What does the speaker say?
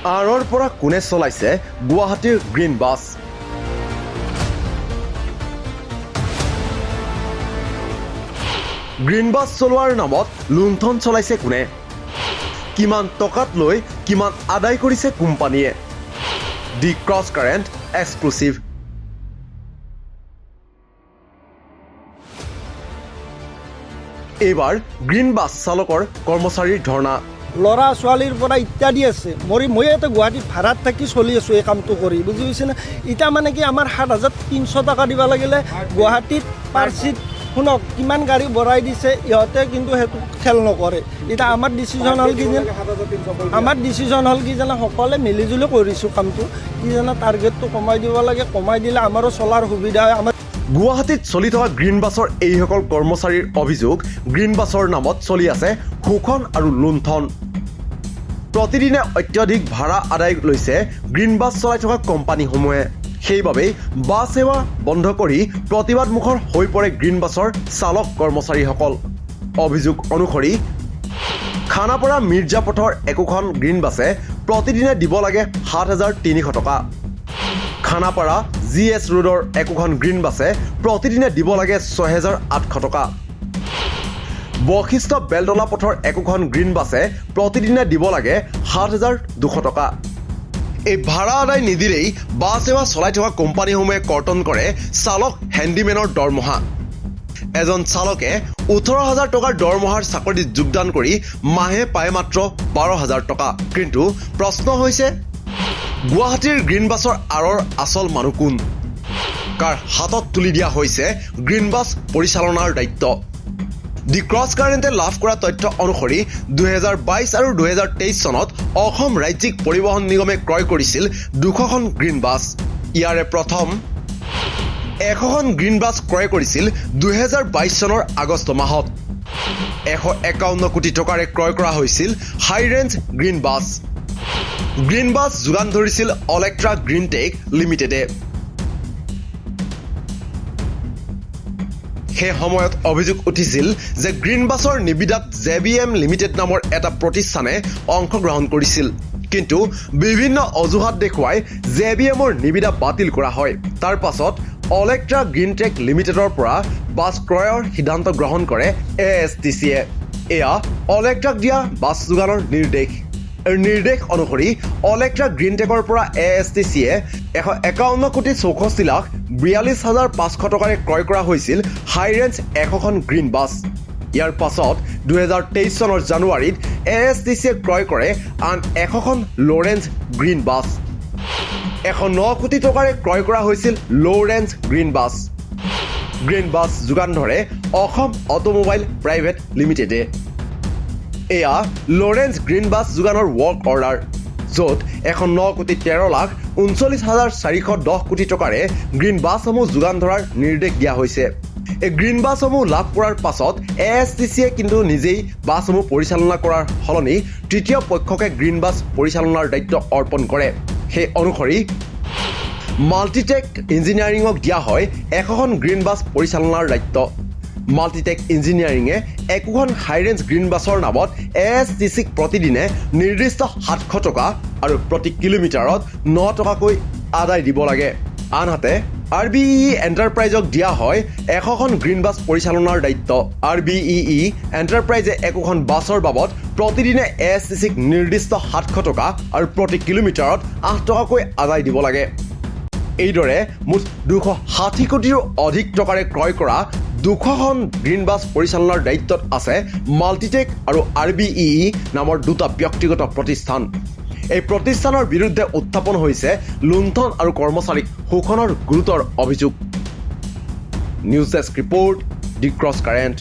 আঁৰৰ পৰা কোনে চলাইছে গুৱাহাটীৰ গ্ৰীণ বাছ? গ্ৰীণ বাছ চলোৱাৰ নামত লুণ্ঠন চলাইছে কোনে? কিমান টকাত লৈ কিমান আদায় কৰিছে কোম্পানীয়ে? দি ক্ৰছ কাৰেণ্ট এক্সক্লুচিভ। এইবাৰ গ্ৰীণ বাছ চালকৰ কৰ্মচাৰীৰ ধৰ্ণা। ল'ৰা ছোৱালীৰ পৰা ইত্যাদি আছে। মই ইয়াতে গুৱাহাটীত ভাড়াত থাকি চলি আছোঁ এই কামটো কৰি, বুজি পাইছেনে? এতিয়া মানে কি আমাৰ 7,300 টকা দিব লাগিলে গুৱাহাটীত পাৰ চিট শুনক কিমান গাড়ী বঢ়াই দিছে, ইহঁতে কিন্তু সেইটো খেল নকৰে। এতিয়া আমাৰ ডিচিজন হ'ল কি জানে সকলোৱে মিলিজুলি কৰিছোঁ কামটো কি জানে, টাৰ্গেটটো কমাই দিব লাগে, কমাই দিলে আমাৰো চলাৰ সুবিধা হয়। আমাৰ গুৱাহাটীত চলি থকা গ্ৰীণ বাছৰ এইসকল কৰ্মচাৰীৰ অভিযোগ, গ্ৰীণ বাছৰ নামত চলি আছে শোষণ আৰু লুণ্ঠন। প্ৰতিদিনে অত্যধিক ভাড়া আদায় লৈছে গ্ৰীণ বাছ চলাই থকা কোম্পানীসমূহে। সেইবাবেই বাছ সেৱা বন্ধ কৰি প্ৰতিবাদমুখৰ হৈ পৰে গ্ৰীণ বাছৰ চালক কৰ্মচাৰীসকল। অভিযোগ অনুসৰি খানাপাৰা মিৰ্জাপথৰ একোখন গ্ৰীণ বাছে প্ৰতিদিনে দিব লাগে 7,300 টকা। খানাপাৰা GS ৰোডৰ একোখন গ্ৰীণ বাছে প্ৰতিদিনে দিব লাগে 6,800 টকা। বশিষ্ঠ বেলতলা পথৰ একোখন গ্ৰীণ বাছে প্ৰতিদিনে দিব লাগে 7,200 টকা। এই ভাড়া আদায় নিদিলেই বাছ সেৱা চলাই থকা কোম্পানীসমূহে কৰ্তন কৰে চালক হেণ্ডিমেনৰ দৰমহা। এজন চালকে 18,000 টকাৰ দৰমহাৰ চাকৰিত যোগদান কৰি মাহে পায় মাত্ৰ 12,000 টকা। কিন্তু প্ৰশ্ন হৈছে, গুৱাহাটীৰ গ্ৰীণ বাছৰ আঁৰৰ আচল মানুহ কোন? কাৰ হাতত তুলি দিয়া হৈছে গ্ৰীণ বাছ পৰিচালনাৰ দায়িত্ব? দি ক্ৰছ কাৰেণ্টে লাভ কৰা তথ্য অনুসৰি 2022 আৰু 2023 চনত অসম ৰাজ্যিক পৰিবহণ নিগমে ক্ৰয় কৰিছিল 200খন গ্ৰীণ বাছ। ইয়াৰে প্ৰথম 100খন গ্ৰীণ বাছ ক্ৰয় কৰিছিল 2022 চনৰ আগষ্ট মাহত। 151 কোটি টকাৰে ক্ৰয় কৰা হৈছিল high range green bus. Green bus যোগান ধৰিছিল অলেক্ট্ৰা গ্ৰীণ টেক লিমিটেডে। সেই সময়ত অভিযোগ উঠিছিল যে গ্ৰীণ বাছৰ নিবিদাত JBM লিমিটেড নামৰ এটা প্ৰতিষ্ঠানে অংশগ্ৰহণ কৰিছিল। কিন্তু বিভিন্ন অজুহাত দেখুৱাই JBMৰ নিবিদা বাতিল কৰা হয়। তাৰ পাছত অলেক্ট্ৰা গ্ৰীণ টেক লিমিটেডৰ পৰা বাছ ক্ৰয়ৰ সিদ্ধান্ত গ্ৰহণ কৰে ASTCয়ে। এয়া অলেক্ট্ৰাক দিয়া বাছ যোগানৰ নিৰ্দেশ। নিৰ্দেশ অনুসৰি অলেক্ট্ৰা গ্ৰীণ টেকৰ পৰা ASTCয়ে 151 কোটি 64 লাখ 42,500 টকাৰে ক্ৰয় কৰা হৈছিল হাই ৰেঞ্জ 100খন গ্ৰীণ বাছ। ইয়াৰ পাছত 2023 চনৰ জানুৱাৰীত ASTCয়ে ক্ৰয় কৰে আন 100খন ল' ৰেঞ্জ গ্ৰীণ বাছ। 109 কোটি টকাৰে ক্ৰয় কৰা হৈছিল ল' range green bus. Green bus যোগান ধৰে অসম অটোমোবাইল প্ৰাইভেট লিমিটেডে। এয়া লৰেঞ্জ গ্ৰীণ বাছ যোগানৰ ৱৰ্ক অৰ্ডাৰ, য'ত 109 কোটি 13 লাখ 39,410 কোটি টকাৰে গ্ৰীণ বাছসমূহ যোগান ধৰাৰ নিৰ্দেশ দিয়া হৈছে। এই গ্ৰীণ বাছসমূহ লাভ কৰাৰ পাছত ASTCয়ে কিন্তু নিজেই বাছসমূহ পৰিচালনা কৰাৰ সলনি তৃতীয় পক্ষকে গ্ৰীণ বাছ পৰিচালনাৰ দায়িত্ব অৰ্পণ কৰে। সেই অনুসৰি মাল্টিটেক ইঞ্জিনিয়াৰিঙক দিয়া হয় 100খন গ্ৰীণ বাছ পৰিচালনাৰ দায়িত্ব। মাল্টিটেক ইঞ্জিনিয়াৰিঙে একোখন হাই ৰেঞ্জ গ্ৰীণ বাছৰ নামত ASTCক প্ৰতিদিনে নিৰ্দিষ্ট 700 টকা আৰু প্ৰতি কিলোমিটাৰত 9 টকাকৈ আদায় দিব লাগে। আনহাতে RBEE এণ্টাৰপ্ৰাইজক দিয়া হয় 100খন গ্ৰীণ বাছ পৰিচালনাৰ দায়িত্ব। RBEE এণ্টাৰপ্ৰাইজে একোখন বাছৰ বাবদ প্ৰতিদিনে ASTCক নিৰ্দিষ্ট 700 টকা আৰু প্ৰতি কিলোমিটাৰত 8 টকাকৈ আদায় দিব লাগে। এইদৰে মুঠ 260 কোটিৰো অধিক টকাৰে ক্ৰয় কৰা 200খন গ্ৰীণ বাছ পৰিচালনাৰ দায়িত্বত আছে মাল্টিটেক আৰু RBEE নামৰ দুটা ব্যক্তিগত প্ৰতিষ্ঠান। এই প্ৰতিষ্ঠানৰ বিৰুদ্ধে উত্থাপন হৈছে লুণ্ঠন আৰু কৰ্মচাৰীক শোষণৰ গুৰুতৰ অভিযোগ। নিউজ ডেস্ক ৰিপৰ্ট, দি ক্ৰছ কাৰেণ্ট।